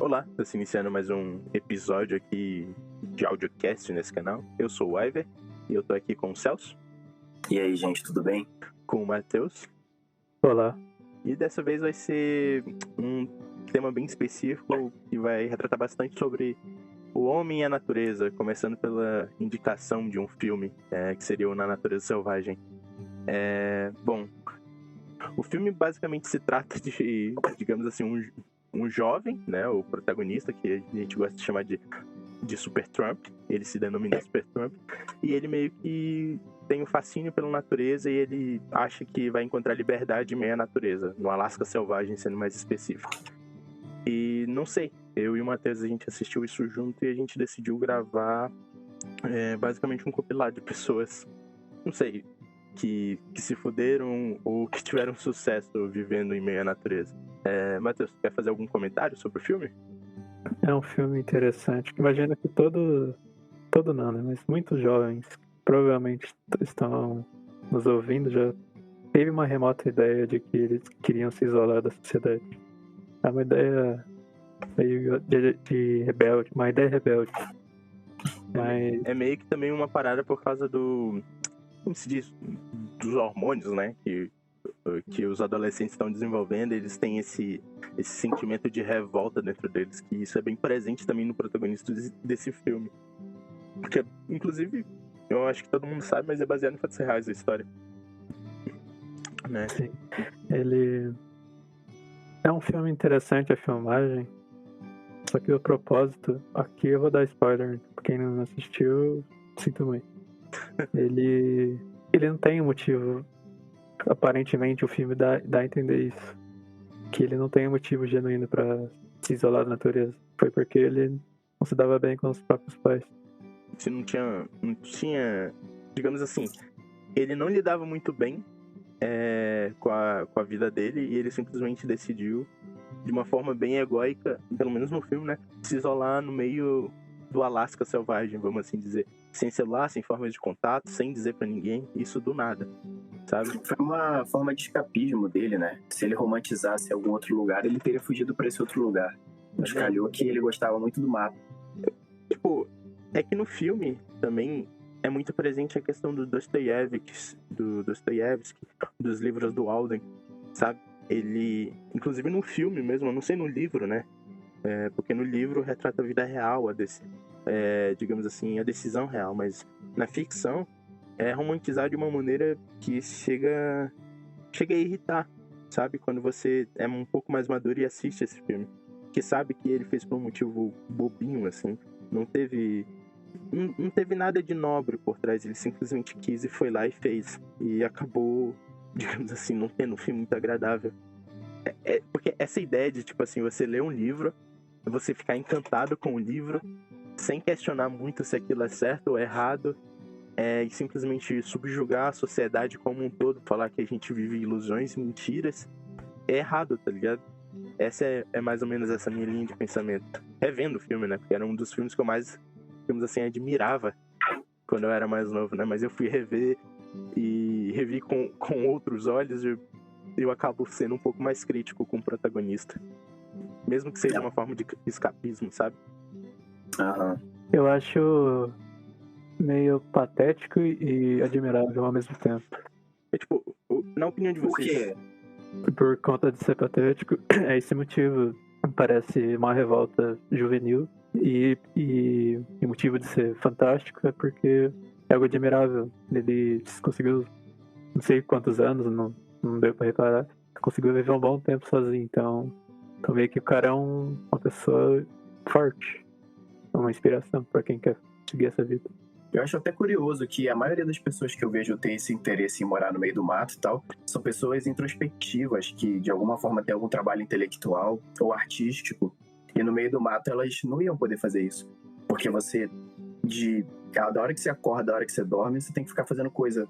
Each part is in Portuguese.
Olá, está se iniciando mais um episódio aqui de audiocast nesse canal. Eu sou o Iver e eu tô aqui com o Celso. E aí, gente, tudo bem? Com o Matheus. Olá. E dessa vez vai ser um tema bem específico que vai retratar bastante sobre o homem e a natureza, começando pela indicação de um filme, que seria o Na Natureza Selvagem. Bom, o filme basicamente se trata de, digamos assim, um jovem, né, o protagonista, que a gente gosta de chamar de Super Trump. Ele se denomina Super Trump, e ele meio que tem um fascínio pela natureza e ele acha que vai encontrar liberdade em meio à natureza, no Alasca Selvagem, sendo mais específico. E não sei, eu e o Matheus, a gente assistiu isso junto e a gente decidiu gravar basicamente um compilado de pessoas, não sei, que se fuderam ou que tiveram sucesso vivendo em meio à natureza. Matheus, quer fazer algum comentário sobre o filme? É um filme interessante. Imagina que todo não, né? Mas muitos jovens provavelmente estão nos ouvindo já teve uma remota ideia de que eles queriam se isolar da sociedade. É uma ideia meio de rebelde, uma ideia rebelde. Mas É meio que também uma parada por causa como se diz, dos hormônios, né? Que os adolescentes estão desenvolvendo. Eles têm esse sentimento de revolta dentro deles, que isso é bem presente também no protagonista desse filme. Porque, inclusive, eu acho que todo mundo sabe, mas é baseado em fatos reais a história. Né? Sim. Ele é um filme interessante, a filmagem. Só que o propósito, aqui eu vou dar spoiler, pra quem não assistiu, sinto muito. Ele não tem um motivo, aparentemente o filme dá a entender isso. Que ele não tem um motivo genuíno pra se isolar da natureza. Foi porque ele não se dava bem com os próprios pais. Se não tinha, digamos assim, ele não lidava muito bem com a vida dele, e ele simplesmente decidiu, de uma forma bem egóica, pelo menos no filme, né, se isolar no meio do Alasca Selvagem, vamos assim dizer, sem celular, sem formas de contato, sem dizer pra ninguém, isso do nada, sabe? Foi uma forma de escapismo dele, né? Se ele romantizasse algum outro lugar, ele teria fugido pra esse outro lugar. Mas calhou que ele gostava muito do mato. Tipo, é que no filme também é muito presente a questão do Dostoiévski, dos livros do Alden, sabe? Ele, inclusive no filme mesmo, eu não sei no livro, né? Porque no livro retrata a vida real, digamos assim, a decisão real, mas na ficção é romantizar de uma maneira que chega a irritar, sabe? Quando você é um pouco mais maduro e assiste esse filme, que sabe que ele fez por um motivo bobinho, assim, não teve nada de nobre por trás, ele simplesmente quis e foi lá e fez, e acabou, digamos assim, não tendo um filme muito agradável. Porque essa ideia de, tipo assim, você ler um livro, você ficar encantado com o livro, sem questionar muito se aquilo é certo ou errado, e simplesmente subjugar a sociedade como um todo, falar que a gente vive ilusões e mentiras, é errado, tá ligado? Essa é mais ou menos essa minha linha de pensamento. Revendo o filme, né? Porque era um dos filmes que eu mais, digamos assim, admirava quando eu era mais novo, né? Mas eu fui rever e revi com outros olhos, e eu acabo sendo um pouco mais crítico com o protagonista. Mesmo que seja uma forma de escapismo, sabe? Aham. Eu acho meio patético e admirável ao mesmo tempo. Tipo, na opinião de Por vocês... quê? Por conta de ser patético, é esse motivo. Parece uma revolta juvenil. E o motivo de ser fantástico é porque é algo admirável. Ele conseguiu, não sei quantos anos, não deu pra reparar, conseguiu viver um bom tempo sozinho. Então meio que o cara é uma pessoa forte. É uma inspiração pra quem quer seguir essa vida. Eu acho até curioso que a maioria das pessoas que eu vejo ter esse interesse em morar no meio do mato e tal, são pessoas introspectivas, que de alguma forma têm algum trabalho intelectual ou artístico, e no meio do mato elas não iam poder fazer isso. Porque da hora que você acorda, da hora que você dorme, você tem que ficar fazendo coisa,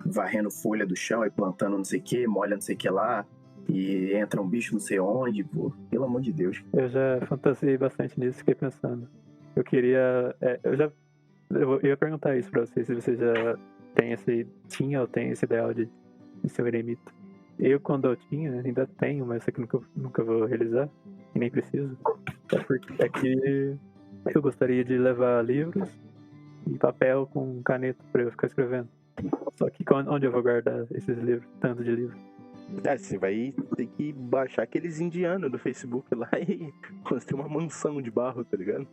varrendo folha do chão e plantando não sei o que, molha não sei o que lá, e entra um bicho não sei onde, pô, pelo amor de Deus. Eu já fantasiei bastante nisso, fiquei pensando. Eu queria... Eu ia perguntar isso pra vocês, se vocês já tinha ou tem esse ideal de ser um eremita. Eu, quando eu tinha, ainda tenho, mas isso aqui nunca vou realizar, e nem preciso. É que eu gostaria de levar livros e papel com caneta pra eu ficar escrevendo. Só que onde eu vou guardar esses livros, tanto de livro? Você vai ter que baixar aqueles indianos do Facebook lá e construir uma mansão de barro, tá ligado?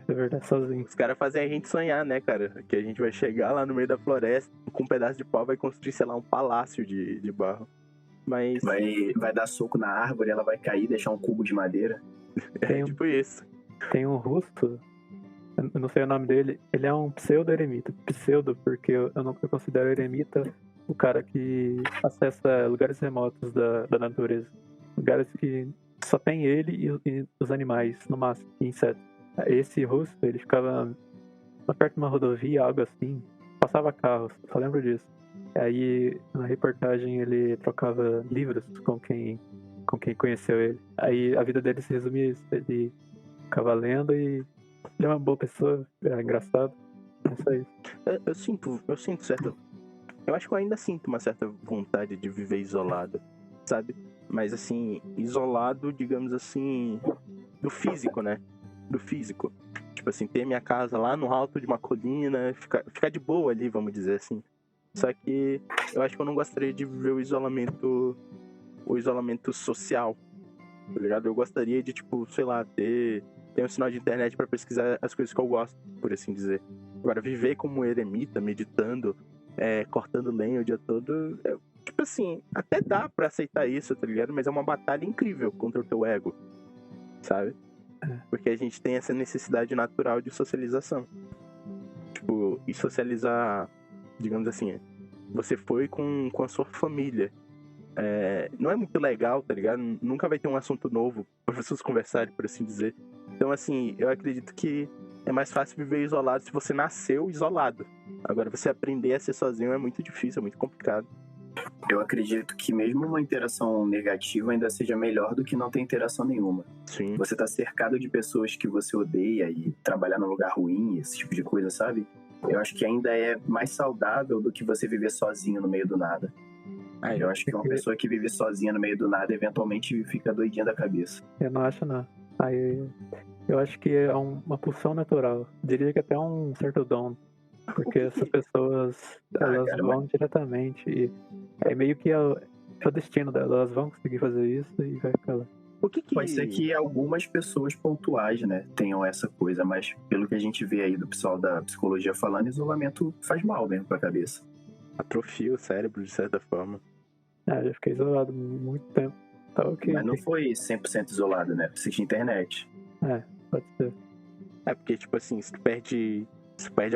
É verdade, sozinho. Os caras fazem a gente sonhar, né, cara? Que a gente vai chegar lá no meio da floresta, com um pedaço de pau, vai construir, sei lá, um palácio de barro. Mas Vai dar soco na árvore, ela vai cair, deixar um cubo de madeira. é tipo isso. Tem um russo, eu não sei o nome dele, ele é um pseudo-eremita. Pseudo, porque eu considero eremita o cara que acessa lugares remotos da natureza. Lugares que só tem ele e os animais, no máximo, e insetos. Esse russo, ele ficava perto de uma rodovia, algo assim, passava carros, só lembro disso. Aí, na reportagem, ele trocava livros com quem conheceu ele. Aí, a vida dele se resumia a isso. Ele ficava lendo e ele é uma boa pessoa, é engraçado. É só isso. Eu sinto certo. Eu acho que eu ainda sinto uma certa vontade de viver isolado, sabe? Mas assim, isolado, digamos assim, do físico, né? Do físico. Tipo assim, ter minha casa lá no alto de uma colina, ficar de boa ali, vamos dizer assim. Só que eu acho que eu não gostaria de viver o isolamento social, tá ligado? Eu gostaria de, tipo, sei lá, ter um sinal de internet pra pesquisar as coisas que eu gosto, por assim dizer. Agora, viver como eremita, meditando, cortando lenha o dia todo, tipo assim, até dá pra aceitar isso, tá ligado? Mas é uma batalha incrível contra o teu ego, sabe? Porque a gente tem essa necessidade natural de socialização. Tipo, e socializar, digamos assim, você foi com a sua família. Não é muito legal, tá ligado? Nunca vai ter um assunto novo para vocês conversarem, por assim dizer. Então, assim, eu acredito que é mais fácil viver isolado se você nasceu isolado. Agora, você aprender a ser sozinho é muito difícil, é muito complicado. Eu acredito que mesmo uma interação negativa ainda seja melhor do que não ter interação nenhuma. Sim. Você tá cercado de pessoas que você odeia e trabalhar num lugar ruim, esse tipo de coisa, sabe? Eu acho que ainda é mais saudável do que você viver sozinho no meio do nada. Eu acho que uma pessoa que vive sozinha no meio do nada eventualmente fica doidinha da cabeça. Eu não acho, não. Eu acho que é uma pulsão natural. Diria que até um certo dom. Porque essas pessoas, elas vão diretamente. E é meio que é o destino delas. Elas vão conseguir fazer isso e vai ficar lá. Pode ser que algumas pessoas pontuais, né, tenham essa coisa, mas pelo que a gente vê aí do pessoal da psicologia falando, isolamento faz mal mesmo pra cabeça. Atrofia o cérebro, de certa forma. Já fiquei isolado muito tempo. Tá ok. Mas não foi 100% isolado, né? Precisa de internet. Pode ser. Porque, tipo assim, se tu perde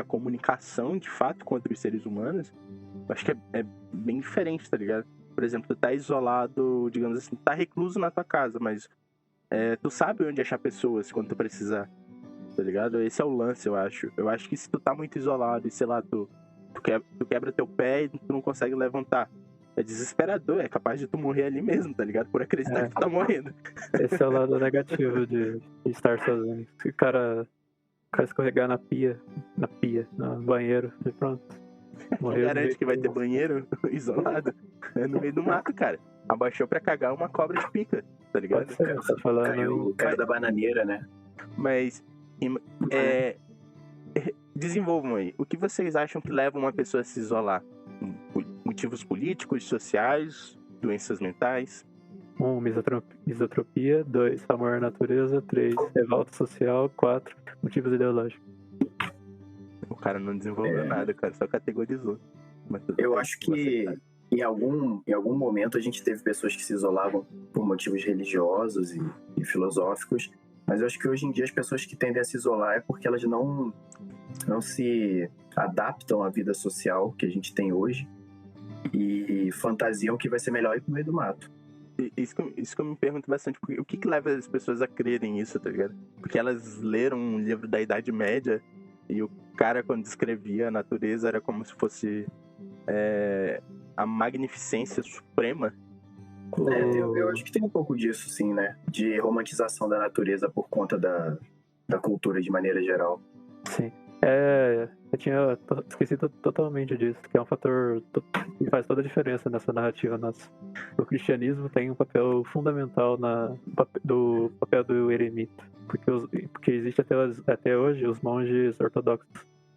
a comunicação, de fato, com outros seres humanos, eu acho que é bem diferente, tá ligado? Por exemplo, tu tá isolado, digamos assim, tá recluso na tua casa, mas tu sabe onde achar pessoas quando tu precisar, tá ligado? Esse é o lance, eu acho. Eu acho que se tu tá muito isolado e, sei lá, tu quebra teu pé e tu não consegue levantar, é desesperador, é capaz de tu morrer ali mesmo, tá ligado? Por acreditar que tu tá morrendo. Esse é o lado negativo de estar sozinho. Se o cara escorregar no banheiro, e pronto. Não garante que vai ter banheiro isolado. É no meio do mato, cara. Abaixou pra cagar uma cobra de pica, tá ligado? Pode ser, tá falando Caiu da bananeira, né? Mas desenvolvam aí. O que vocês acham que leva uma pessoa a se isolar? Motivos políticos, sociais, doenças mentais? 1. Misotropia. 2. Amor à natureza. 3. Revolta social. 4. Motivos ideológicos. O cara não desenvolveu nada, cara, só categorizou. Eu acho que em algum momento a gente teve pessoas que se isolavam por motivos religiosos e filosóficos, mas eu acho que hoje em dia as pessoas que tendem a se isolar é porque elas não se adaptam à vida social que a gente tem hoje e fantasiam que vai ser melhor ir pro meio do mato. Isso que eu me pergunto bastante, porque o que leva as pessoas a crerem isso, tá ligado? Porque elas leram um livro da Idade Média e o cara, quando descrevia a natureza, era como se fosse a magnificência suprema. Eu acho que tem um pouco disso, sim, né? De romantização da natureza por conta da cultura de maneira geral. Sim. Eu tinha esquecido totalmente disso, que é um fator que faz toda a diferença nessa narrativa nossa. O cristianismo tem um papel fundamental do papel do eremita, porque existe até hoje os monges ortodoxos,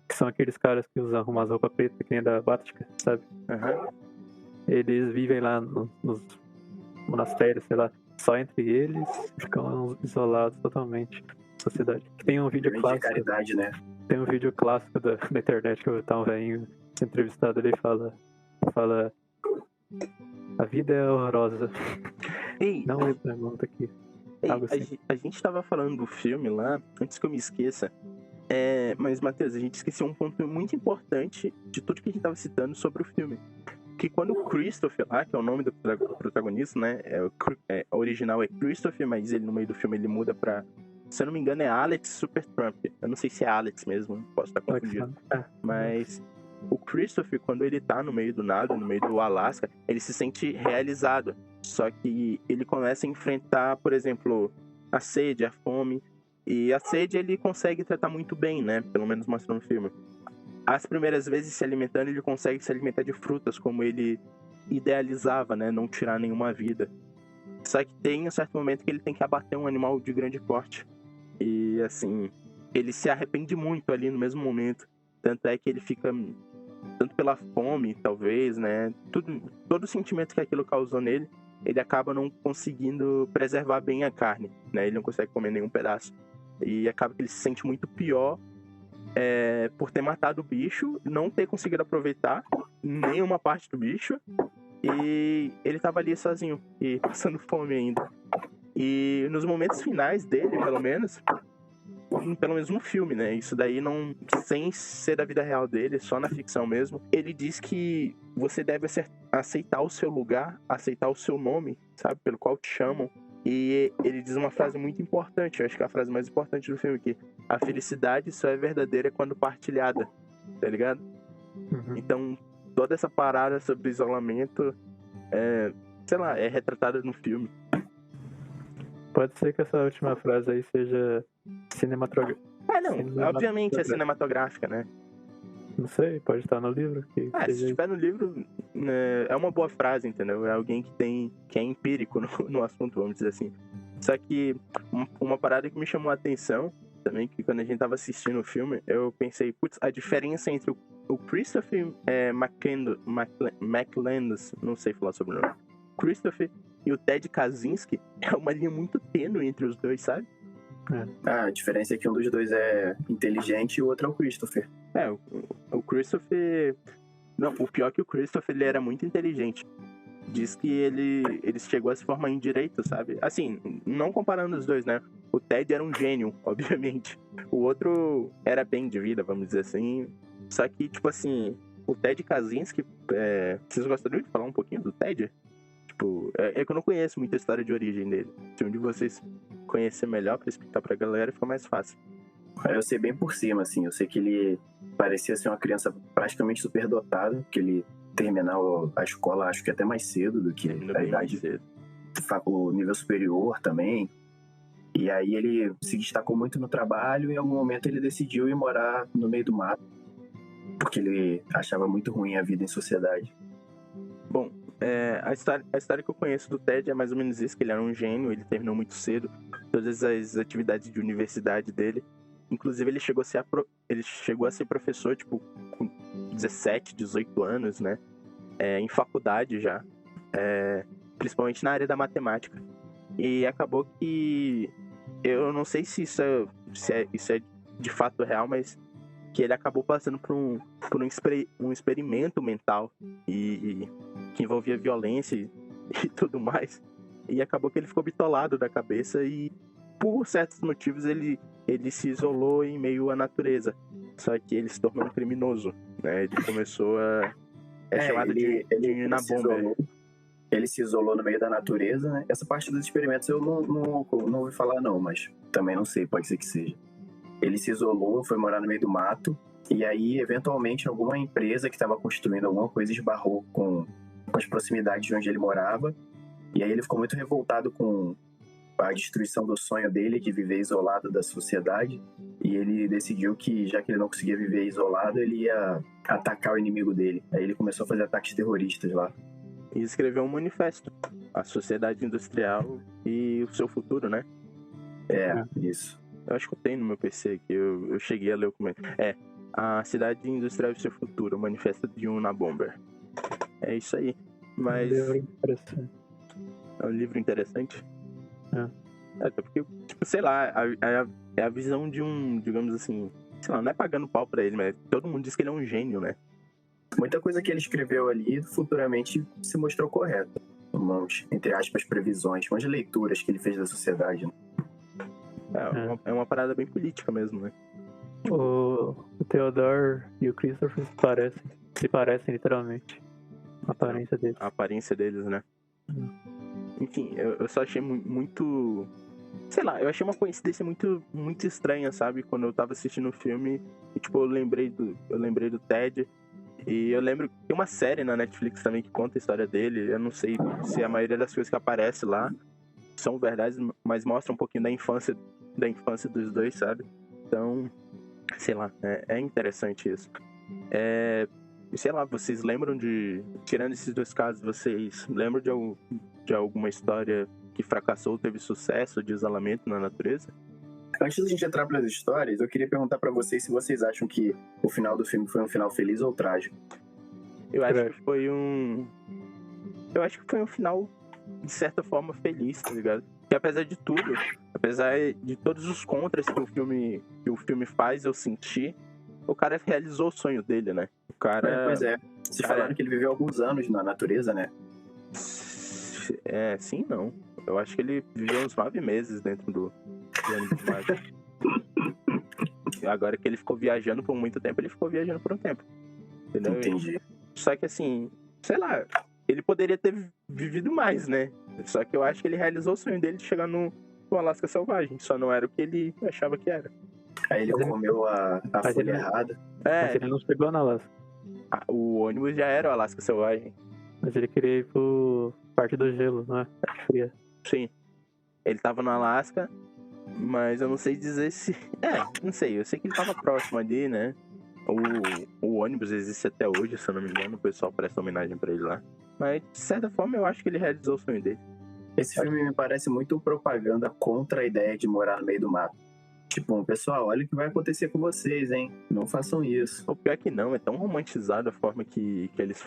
que são aqueles caras que usam umas roupas pretas que nem da Bática, sabe? Aham. Eles vivem lá nos monastérios, sei lá, só entre eles, ficam isolados totalmente da sociedade. Tem um vídeo Grande clássico. caridade, né? Tem um vídeo clássico da internet que tá um velhinho entrevistado, ele fala a vida é horrorosa. Ei, Não me pergunta aqui. ei, algo assim. a gente tava falando do filme lá, antes que eu me esqueça. Mas, Matheus, a gente esqueceu um ponto muito importante de tudo que a gente tava citando sobre o filme. Que quando o Christopher lá, que é o nome do protagonista, né? O original é Christopher, mas ele no meio do filme ele muda pra... Se eu não me engano é Alex Supertramp. Eu não sei se é Alex mesmo, posso estar confundido. Mas o Christopher, quando ele tá no meio do nada, no meio do Alasca, ele se sente realizado. Só que ele começa a enfrentar, por exemplo, a sede, a fome. E a sede ele consegue tratar muito bem, né? Pelo menos mostra no filme. As primeiras vezes se alimentando, ele consegue se alimentar de frutas, como ele idealizava, né? Não tirar nenhuma vida. Só que tem um certo momento que ele tem que abater um animal de grande porte. E, assim, ele se arrepende muito ali no mesmo momento. Tanto é que ele fica, tanto pela fome, talvez, né? Todo o sentimento que aquilo causou nele, ele acaba não conseguindo preservar bem a carne, né? Ele não consegue comer nenhum pedaço. E acaba que ele se sente muito pior por ter matado o bicho, não ter conseguido aproveitar nenhuma parte do bicho. E ele tava ali sozinho e passando fome ainda. E nos momentos finais dele, pelo menos no filme, né? Isso daí não, sem ser da vida real dele, só na ficção mesmo. Ele diz que você deve aceitar o seu lugar, aceitar o seu nome, sabe? Pelo qual te chamam. E ele diz uma frase muito importante, eu acho que é a frase mais importante do filme, que a felicidade só é verdadeira quando partilhada, tá ligado? Uhum. Então, toda essa parada sobre isolamento é retratada no filme. Pode ser que essa última frase aí seja cinematográfica. Obviamente é cinematográfica, né? Não sei, pode estar no livro. Se estiver no livro, é uma boa frase, entendeu? É alguém que é empírico no assunto, vamos dizer assim. Só que uma parada que me chamou a atenção também, que quando a gente tava assistindo o filme, eu pensei, putz, a diferença entre o Christopher McCandless, não sei falar sobre o nome, Christopher e o Ted Kaczynski, é uma linha muito tênue entre os dois, sabe? A diferença é que um dos dois é inteligente e o outro é o Christopher. O Christopher... Não, o pior é que o Christopher, ele era muito inteligente. Diz que ele chegou a se formar em direito, sabe? Assim, não comparando os dois, né? O Ted era um gênio, obviamente. O outro era bem de vida, vamos dizer assim. Só que, tipo assim, o Ted Kaczynski... Vocês gostariam de falar um pouquinho do Ted? Tipo, é que eu não conheço muita história de origem dele. Se um de vocês conhecer melhor pra explicar pra galera, fica mais fácil. Eu sei bem por cima, assim. Eu sei que ele parecia ser uma criança praticamente superdotada, que ele terminou a escola, acho que até mais cedo do que a idade dele. O nível superior também. E aí ele se destacou muito no trabalho e em algum momento ele decidiu ir morar no meio do mato, porque ele achava muito ruim a vida em sociedade. Bom, a história que eu conheço do Ted é mais ou menos isso, que ele era um gênio, ele terminou muito cedo todas as atividades de universidade dele. Inclusive ele chegou a ser professor, tipo, com 17, 18 anos, né? Em faculdade já, principalmente na área da matemática. E acabou que, eu não sei se isso é de fato real, mas que ele acabou passando por um experimento mental e que envolvia violência e tudo mais. E acabou que ele ficou bitolado da cabeça e, por certos motivos, ele se isolou em meio à natureza. Só que ele se tornou um criminoso, né? Ele começou chamado de Unabomber. Ele se isolou no meio da natureza, né? Essa parte dos experimentos eu não ouvi falar não, mas também não sei, pode ser que seja. Ele se isolou, foi morar no meio do mato, e aí, eventualmente, alguma empresa que estava construindo alguma coisa esbarrou com as proximidades de onde ele morava, e aí ele ficou muito revoltado com a destruição do sonho dele, de viver isolado da sociedade, e ele decidiu que, já que ele não conseguia viver isolado, ele ia atacar o inimigo dele. Aí ele começou a fazer ataques terroristas lá. E escreveu um manifesto, a sociedade industrial e o seu futuro, né? Isso. Eu acho que eu tenho no meu PC aqui, eu cheguei a ler o comentário. A cidade industrial e o seu futuro, o manifesto de Unabomber. É isso aí. Mas é um livro interessante. Até porque, tipo, sei lá, é a visão de um, digamos assim, sei lá, não é pagando pau pra ele, mas todo mundo diz que ele é um gênio, né? Muita coisa que ele escreveu ali futuramente se mostrou correta. Umas, entre aspas, previsões, umas leituras que ele fez da sociedade. Né? É uma parada bem política mesmo, né? O Theodore e o Christopher se parecem literalmente. A aparência deles. A aparência deles, né? Enfim, eu só achei muito... Sei lá, eu achei uma coincidência muito, muito estranha, sabe? Quando eu tava assistindo o filme, e, tipo, eu lembrei do Ted. E eu lembro que tem uma série na Netflix também que conta a história dele. Eu não sei se a maioria das coisas que aparece lá são verdades, mas mostra um pouquinho da infância dos dois, sabe? Então, sei lá, é interessante isso. Sei lá, vocês lembram tirando esses dois casos, vocês lembram de alguma história que fracassou, teve sucesso de isolamento na natureza? Antes da gente entrar para as histórias, eu queria perguntar para vocês se vocês acham que o final do filme foi um final feliz ou trágico. Eu acho que foi um final, de certa forma, feliz, tá ligado? Que apesar de tudo, apesar de todos os contras que o filme faz eu sentir, o cara realizou o sonho dele, né? O cara... Pois é. Vocês falaram que ele viveu alguns anos na natureza, né? Sim, não. Eu acho que ele viveu uns 9 meses dentro do ônibus mágico. Agora que ele ficou viajando por muito tempo, ele ficou viajando por um tempo. Entendeu? Entendi. Só que assim, sei lá, ele poderia ter vivido mais, né? Só que eu acho que ele realizou o sonho dele de chegar no Alasca Selvagem. Só não era o que ele achava que era. Aí ele comeu a folha errada. Mas ele não chegou na Alasca. O ônibus já era o Alasca Selvagem. Mas ele queria ir pro parte do gelo, não é? Sim. Ele tava no Alasca, mas eu não sei dizer se... não sei. Eu sei que ele tava próximo ali, né? O ônibus existe até hoje, se eu não me engano. O pessoal presta homenagem pra ele lá. Mas, de certa forma, eu acho que ele realizou o sonho dele. Esse filme me parece muito propaganda contra a ideia de morar no meio do mato. Tipo, pessoal, olha o que vai acontecer com vocês, hein? Não façam isso. O pior é que não, é tão romantizado a forma que eles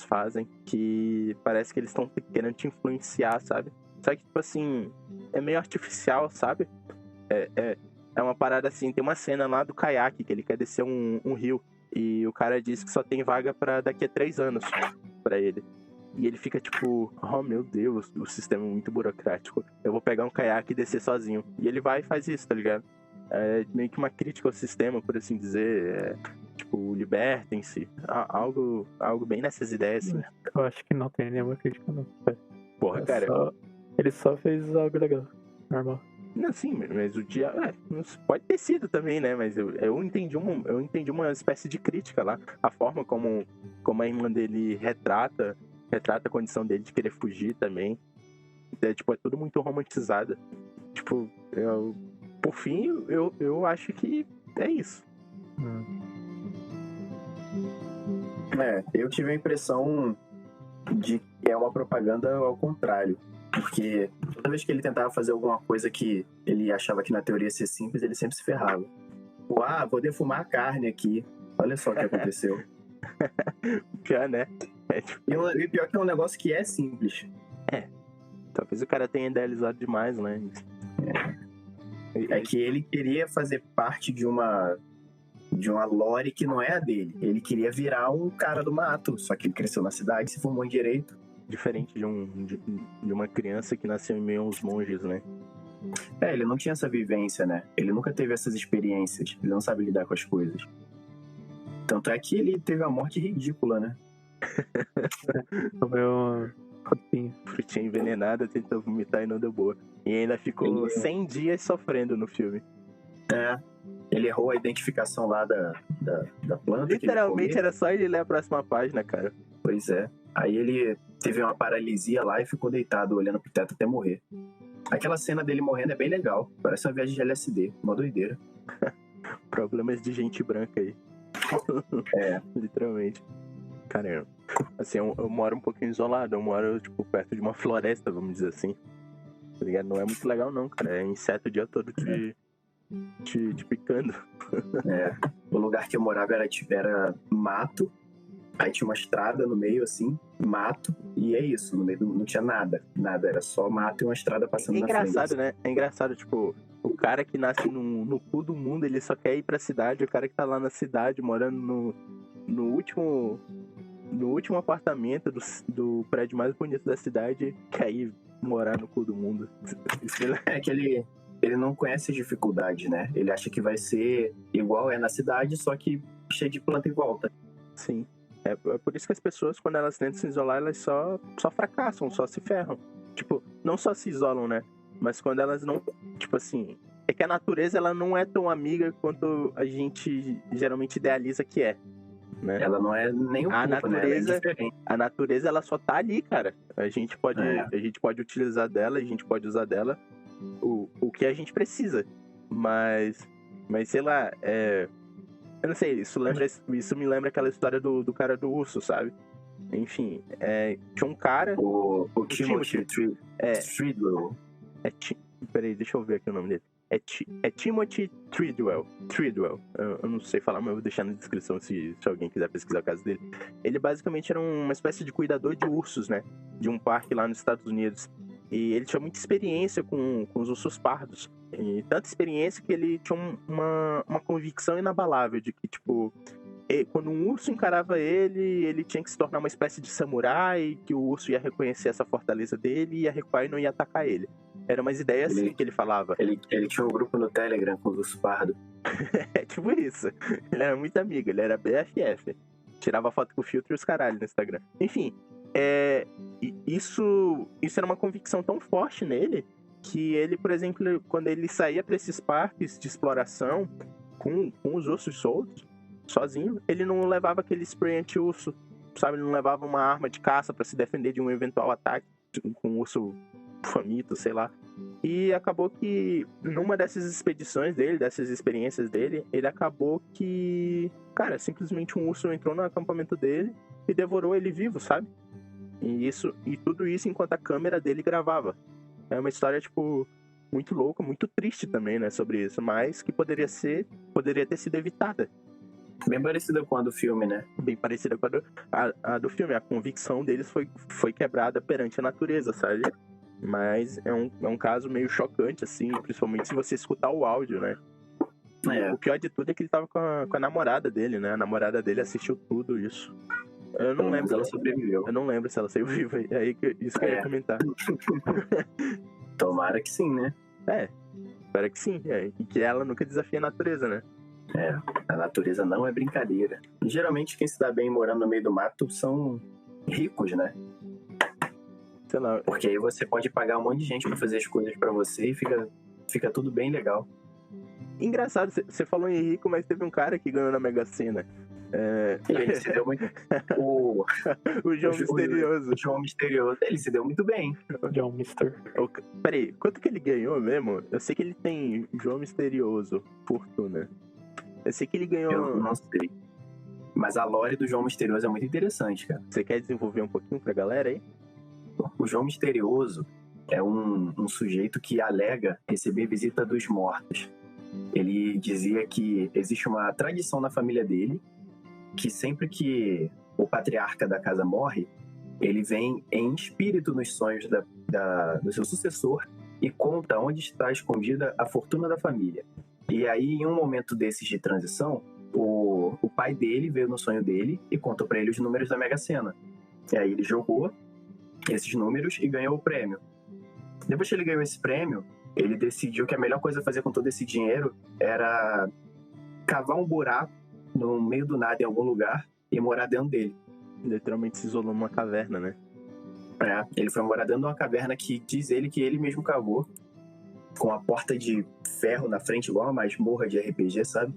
fazem que parece que eles estão querendo te influenciar, sabe? Só que, tipo assim, é meio artificial, sabe? É uma parada assim, tem uma cena lá do caiaque, que ele quer descer um rio, e o cara diz que só tem vaga pra daqui a 3 anos pra ele. E ele fica tipo, oh meu Deus, o sistema é muito burocrático, eu vou pegar um caiaque e descer sozinho. E ele vai e faz isso, tá ligado? É meio que uma crítica ao sistema, por assim dizer. Tipo, libertem-se. Algo bem nessas ideias, assim. Eu acho que não tem nenhuma crítica, não. Porra, cara. Ele só fez algo legal, normal. Não, sim, mas o dia... pode ter sido também, né? Mas eu entendi uma espécie de crítica lá. A forma como a irmã dele retrata a condição dele de querer fugir também. É tudo muito romantizado. Tipo, por fim, eu acho que é isso. Eu tive a impressão de que é uma propaganda ao contrário. Porque toda vez que ele tentava fazer alguma coisa que ele achava que na teoria ia ser simples, ele sempre se ferrava. Vou defumar a carne aqui. Olha só o que aconteceu. Pior, né? E pior que é um negócio que é simples. Talvez o cara tenha idealizado demais, né? É que ele queria fazer parte de uma lore que não é a dele. Ele queria virar um cara do mato, só que ele cresceu na cidade, se formou em direito. Diferente de uma criança que nasceu em meio aos monges, né? Ele não tinha essa vivência, né? Ele nunca teve essas experiências. Ele não sabe lidar com as coisas. Tanto é que ele teve a morte ridícula, né? Comeu frutinha envenenada, tentou vomitar e não deu boa. E ainda ficou 100 dias sofrendo no filme. Ele errou a identificação lá da planta. Literalmente era só ele ler a próxima página, cara. Pois é. Aí ele teve uma paralisia lá e ficou deitado olhando pro teto até morrer. Aquela cena dele morrendo é bem legal. Parece uma viagem de LSD, uma doideira. Problemas de gente branca aí. Literalmente. Caramba. Assim, eu moro um pouquinho isolado. Eu moro, tipo, perto de uma floresta, vamos dizer assim. Tá ligado? Não é muito legal, não, cara. É inseto o dia todo te picando. O lugar que eu morava era mato. Aí tinha uma estrada no meio, assim, mato, e é isso, no meio não tinha nada, era só mato e uma estrada passando na frente. É engraçado, né? É engraçado, tipo, o cara que nasce no cu do mundo, ele só quer ir pra cidade, o cara que tá lá na cidade, morando no último apartamento do prédio mais bonito da cidade, quer ir morar no cu do mundo. É que ele não conhece dificuldade, né? Ele acha que vai ser igual é na cidade, só que cheio de planta em volta. Sim. É por isso que as pessoas, quando elas tentam se isolar, elas só fracassam, só se ferram. Tipo, não só se isolam, né? Mas quando elas não... Tipo assim... É que a natureza, ela não é tão amiga quanto a gente geralmente idealiza que é. Né? Ela não é nem um pouco, natureza, né? Ela é a natureza, ela só tá ali, cara. A gente pode utilizar dela, a gente pode usar dela o que a gente precisa. Mas sei lá, eu não sei, isso me lembra aquela história do cara do urso, sabe? Enfim, tinha um cara... O Timothy Treadwell. Peraí, deixa eu ver aqui o nome dele. É Timothy Treadwell. Eu não sei falar, mas eu vou deixar na descrição se alguém quiser pesquisar o caso dele. Ele basicamente era uma espécie de cuidador de ursos, né? De um parque lá nos Estados Unidos. E ele tinha muita experiência com os ursos pardos. E tanta experiência que ele tinha uma convicção inabalável de que, tipo, quando um urso encarava ele tinha que se tornar uma espécie de samurai, que o urso ia reconhecer essa fortaleza dele, ia recuar e não ia atacar ele. Era umas ideias assim que ele falava. Ele tinha um grupo no Telegram com os ursos pardos. É tipo isso. Ele era muito amigo, ele era BFF. Tirava foto com filtro e os caralho no Instagram. Enfim, isso era uma convicção tão forte nele que ele, por exemplo, quando ele saía para esses parques de exploração com os ursos soltos, sozinho, ele não levava aquele spray anti-urso, sabe? Ele não levava uma arma de caça para se defender de um eventual ataque com um urso faminto, sei lá. E acabou que numa dessas expedições dele, dessas experiências dele, ele acabou que, cara, simplesmente um urso entrou no acampamento dele e devorou ele vivo, sabe? E tudo isso enquanto a câmera dele gravava. É uma história, tipo, muito louca, muito triste também, né, sobre isso, mas que poderia ter sido evitada. Bem parecida com a do filme, né? Bem parecida com a do filme. A convicção deles foi quebrada perante a natureza, sabe? Mas é um caso meio chocante, assim, principalmente se você escutar o áudio, né? O pior de tudo é que ele tava com a namorada dele, né? A namorada dele assistiu tudo isso. Eu não lembro. Ela sobreviveu. Eu não lembro se ela saiu viva. É aí isso que eu ia comentar. Tomara que sim, né? Espero que sim. E que ela nunca desafia a natureza, né? A natureza não é brincadeira. E, geralmente quem se dá bem morando no meio do mato são ricos, né? Sei lá. Porque aí você pode pagar um monte de gente pra fazer as coisas pra você e fica tudo bem legal. Engraçado, você falou em rico, mas teve um cara que ganhou na Mega Sena. Ele se deu muito... O João Misterioso. O João Misterioso. Ele se deu muito bem. João Mister. Peraí, quanto que ele ganhou mesmo? Eu sei que ele tem João Misterioso, fortuna. Eu sei que ele ganhou... Eu não sei. Mas a lore do João Misterioso é muito interessante, cara. Você quer desenvolver um pouquinho pra galera aí? O João Misterioso é um sujeito que alega receber visita dos mortos. Ele dizia que existe uma tradição na família dele que sempre que o patriarca da casa morre, ele vem em espírito nos sonhos do seu sucessor e conta onde está escondida a fortuna da família. E aí, em um momento desses de transição, o pai dele veio no sonho dele e contou para ele os números da Mega Sena. E aí ele jogou esses números e ganhou o prêmio. Depois que ele ganhou esse prêmio, ele decidiu que a melhor coisa a fazer com todo esse dinheiro era cavar um buraco no meio do nada em algum lugar e morar dentro dele. Literalmente se isolou numa caverna, né? Ele foi morar dentro de uma caverna que diz ele que ele mesmo cavou, com a porta de ferro na frente, igual uma masmorra de RPG, sabe?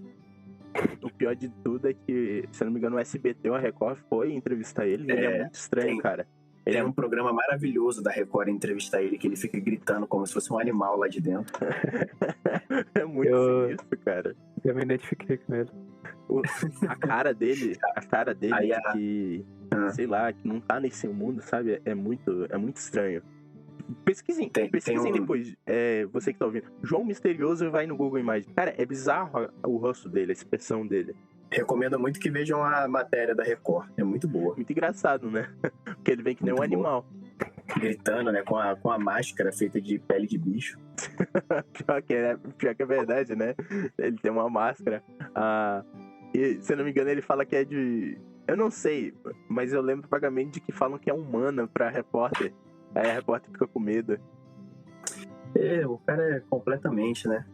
O pior de tudo é que, se eu não me engano, o SBT ou a Record foi entrevistar ele. Ele é muito estranho, cara. Ele Tem é um programa maravilhoso da Record entrevistar ele, que ele fica gritando como se fosse um animal lá de dentro. é muito Eu- sinistro, cara. Eu me identifiquei com ele. A cara dele Aí de que, sei lá, que não tá nesse mundo, sabe? É muito estranho. Pesquisem Tem depois. Você que tá ouvindo. João Misterioso, vai no Google Imagens. Cara, é bizarro o rosto dele, a expressão dele. Recomendo muito que vejam a matéria da Record. É muito boa. Muito engraçado, né? Porque ele vem que nem um Muito boa. animal. Gritando, né? Com a máscara feita de pele de bicho. Pior que é verdade, né? Ele tem uma máscara. E, se eu não me engano, ele fala que é de... Eu não sei, mas eu lembro vagamente de que falam que é humana pra repórter. Aí a repórter fica com medo. O cara é completamente, né?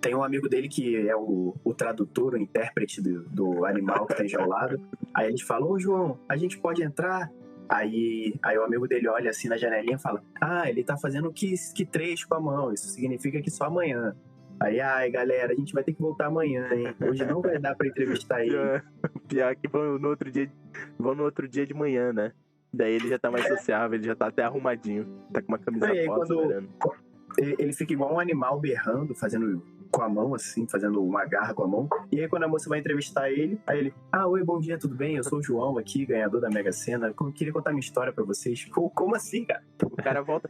Tem um amigo dele que é o tradutor, o intérprete do animal que tá enjaulado. Aí eles falam, ô João, a gente pode entrar? Aí o amigo dele olha assim na janelinha e fala, ele tá fazendo que 3 com a mão, isso significa que só amanhã. Aí, galera, a gente vai ter que voltar amanhã, hein? Hoje não vai dar pra entrevistar ele. Pior que vão no outro dia de manhã, né? Daí ele já tá mais sociável, ele já tá até arrumadinho. Tá com uma camisa Aí rosa, quando ele fica igual um animal berrando, fazendo com a mão, assim, fazendo uma garra com a mão. E aí quando a moça vai entrevistar ele, aí ele, oi, bom dia, tudo bem? Eu sou o João aqui, ganhador da Mega Sena. Eu queria contar minha história pra vocês. Como assim, cara? O cara volta.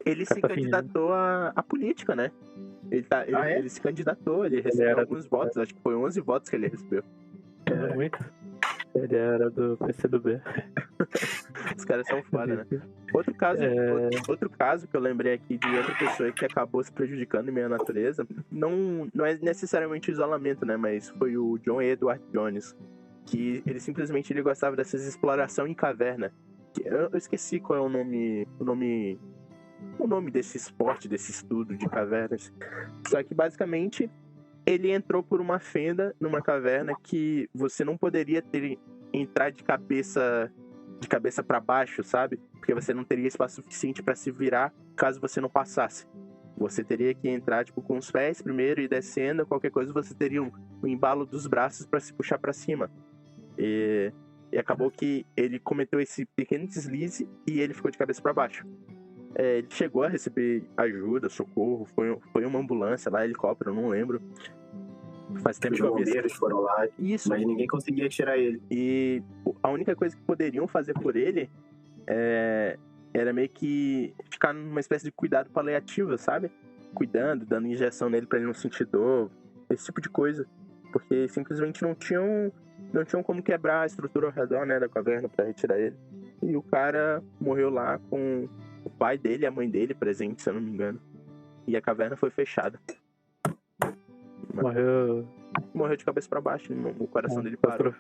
Ele se candidatou à política, né? Ele se candidatou, ele recebeu alguns votos, acho que foi 11 votos que ele recebeu. Muito. Ele era do PCdoB. Os caras são foda, né? Outro caso que eu lembrei aqui de outra pessoa que acabou se prejudicando em meio à natureza, não é necessariamente o isolamento, né? Mas foi o John Edward Jones, que ele simplesmente gostava dessas exploração em caverna. Eu esqueci qual é o nome desse esporte, desse estudo de cavernas. Só que basicamente ele entrou por uma fenda numa caverna que você não poderia entrar de cabeça para baixo, sabe? Porque você não teria espaço suficiente para se virar caso você não passasse. Você teria que entrar com os pés primeiro e descendo, qualquer coisa você teria um embalo dos braços para se puxar para cima. E acabou que ele cometeu esse pequeno deslize e ele ficou de cabeça para baixo. Ele chegou a receber ajuda, socorro, foi uma ambulância lá, helicóptero, eu não lembro. Faz tempo Os que eu vi bombeiros foram lá, isso. Mas ninguém conseguia tirar ele. E a única coisa que poderiam fazer por ele era meio que ficar numa espécie de cuidado paliativo, sabe? Cuidando, dando injeção nele pra ele não sentir dor, esse tipo de coisa. Porque simplesmente não tinham como quebrar a estrutura ao redor, né, da caverna pra retirar ele. E o cara morreu lá com o pai dele e a mãe dele presentes, se eu não me engano. E a caverna foi fechada. Morreu de cabeça pra baixo, o coração dele parou.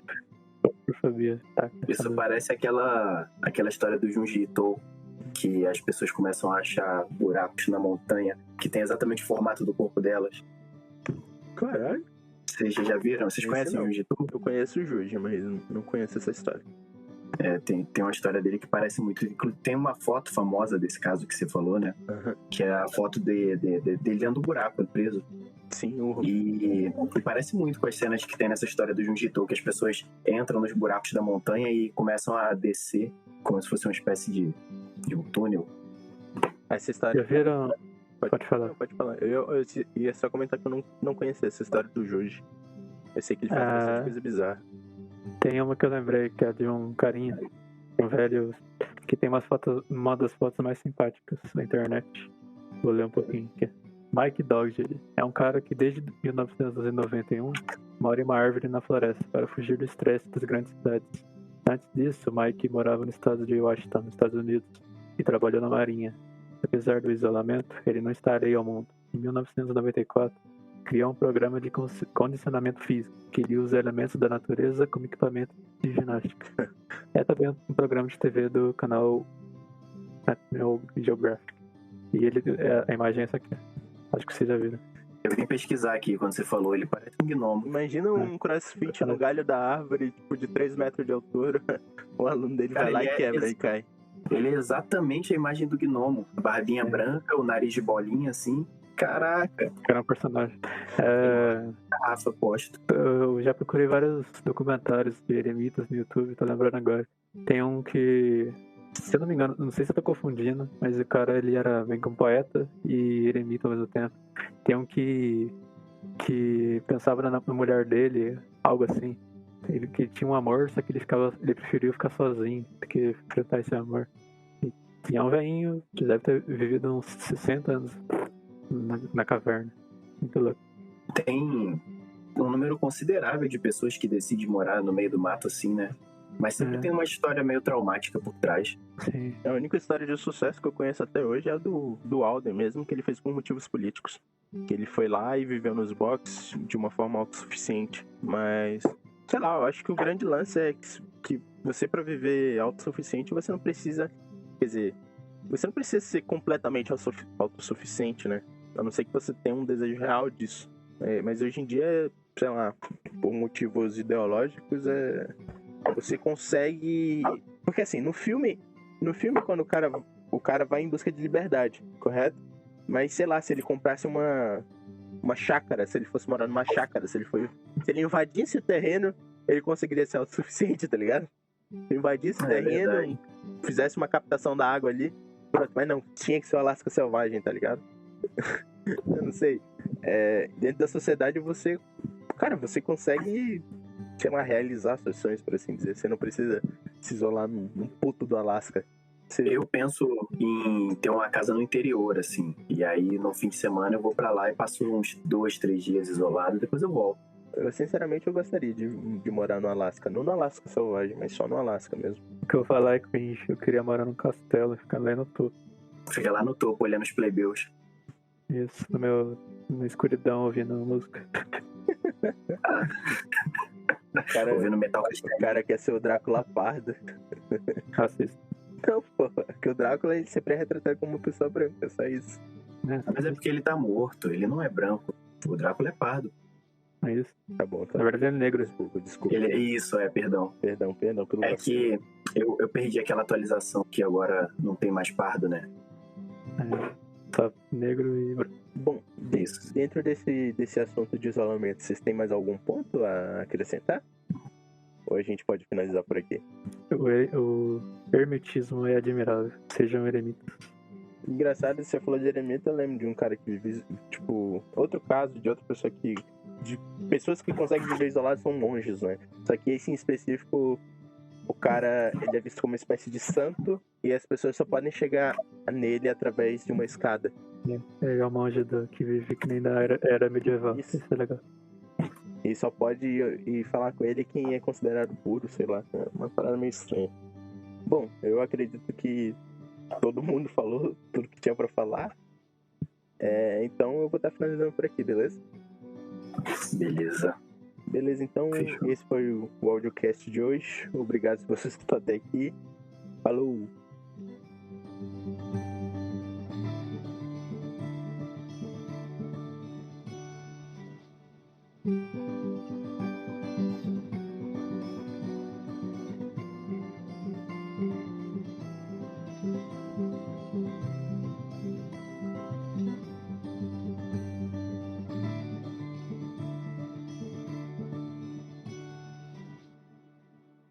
Claustrofobia. Isso parece aquela história do Junji Ito, que as pessoas começam a achar buracos na montanha que tem exatamente o formato do corpo delas. Caralho. Vocês já viram? Vocês conhecem o Junji Ito? Eu conheço o Juji, mas não conheço essa história. Tem uma história dele que parece muito. Tem uma foto famosa desse caso que você falou, né? Uhum. Que é a foto dele dentro do buraco, preso. Sim, e parece muito com as cenas que tem nessa história do Junji Ito, que as pessoas entram nos buracos da montanha e começam a descer como se fosse uma espécie de um túnel. Essa história... Já viram? Pode falar. Não, pode falar. Eu ia só comentar que eu não conhecia essa história do Juji. Eu sei que ele faz bastante coisa bizarra. Tem uma que eu lembrei, que é de um carinha, um velho, que tem uma das fotos mais simpáticas na internet. Vou ler um pouquinho aqui. Mike Dodge é um cara que desde 1991 mora em uma árvore na floresta para fugir do estresse das grandes cidades. Antes disso, Mike morava no estado de Washington, nos Estados Unidos, e trabalhou na marinha. Apesar do isolamento, ele não está alheio ao mundo. Em 1994, criou um programa de condicionamento físico, que ele usa elementos da natureza como equipamento de ginástica. É também um programa de TV do canal National Geographic. E a imagem é essa aqui. Acho que vocês já viram. Eu vim pesquisar aqui quando você falou, ele parece um gnomo. Imagina um crossfit no galho da árvore, de 3 metros de altura. O aluno dele vai lá e quebra e cai. Ele é exatamente a imagem do gnomo. Barbinha branca, o nariz de bolinha assim. Caraca. Era um personagem. Rafa, posto. Eu já procurei vários documentários de eremitas no YouTube, tô lembrando agora. Tem um que Se eu não me engano, não sei se eu tô confundindo, mas o cara ele era meio que um poeta e eremita ao mesmo tempo. Tem um que pensava na mulher dele, algo assim. Ele que tinha um amor, só que ele preferiu ficar sozinho do que enfrentar esse amor. E é um velhinho, deve ter vivido uns 60 anos na caverna. Muito louco. Tem um número considerável de pessoas que decidem morar no meio do mato assim, né? Mas sempre tem uma história meio traumática por trás. Sim. A única história de sucesso que eu conheço até hoje é a do Alden mesmo, que ele fez por motivos políticos. Que ele foi lá e viveu nos boxes de uma forma autossuficiente. Mas, sei lá, eu acho que o grande lance é que você, pra viver autossuficiente, você não precisa... Quer dizer, você não precisa ser completamente autossuficiente, né? A não ser que você tenha um desejo real disso. Mas hoje em dia, sei lá, por motivos ideológicos, você consegue... Porque assim, no filme quando o cara vai em busca de liberdade, correto? Mas sei lá, se ele comprasse uma chácara, se ele fosse morar numa chácara, se ele invadisse o terreno, ele conseguiria ser autossuficiente, tá ligado? Se invadisse o terreno, verdade. fizesse uma captação da água ali, pronto, mas não, tinha que ser o Alasca selvagem, tá ligado? Eu não sei. Dentro da sociedade você consegue, sei lá, realizar seus sonhos, por assim dizer. Você não precisa se isolar num puto do Alasca. Eu penso em ter uma casa no interior, assim. E aí, no fim de semana, eu vou pra lá e passo uns 2, 3 dias isolado, depois eu volto. Sinceramente, eu gostaria de morar no Alasca. Não no Alasca selvagem, mas só no Alasca mesmo. O que eu vou falar é cringe. Eu queria morar num castelo, ficar lá no topo. Fica lá no topo, olhando os plebeus. Isso, na escuridão, ouvindo música. Ouvindo metal O cara quer ser o Drácula pardo. Racista. Não, pô. Porque o Drácula ele sempre é retratado como uma pessoa branca, é só isso. Mas é porque ele tá morto, ele não é branco. O Drácula é pardo. É isso. Tá bom, tá. Na verdade, ele é negro. Desculpa. Perdão. Perdão pelo É vacilo. que eu perdi aquela atualização que agora não tem mais pardo, né? Só negro e branco. Bom, Isso. dentro desse assunto de isolamento, vocês têm mais algum ponto a acrescentar? Ou a gente pode finalizar por aqui? O hermetismo é admirável. Sejam eremitas. Engraçado, você falou de eremita, eu lembro de um cara que vive, tipo, outro caso de outra pessoa de pessoas que conseguem viver isoladas são monges, né? Só que esse em específico, o cara, ele é visto como uma espécie de santo e as pessoas só podem chegar nele através de uma escada. Ele é o monge que vive que nem da era medieval. Isso é legal. E só pode ir falar com ele quem é considerado puro, sei lá. É uma parada meio estranha. Bom, eu acredito que todo mundo falou tudo que tinha pra falar. Então eu vou estar finalizando por aqui, beleza? Beleza, então Fechou. Esse foi o audiocast de hoje. Obrigado se você escutou até aqui. Falou!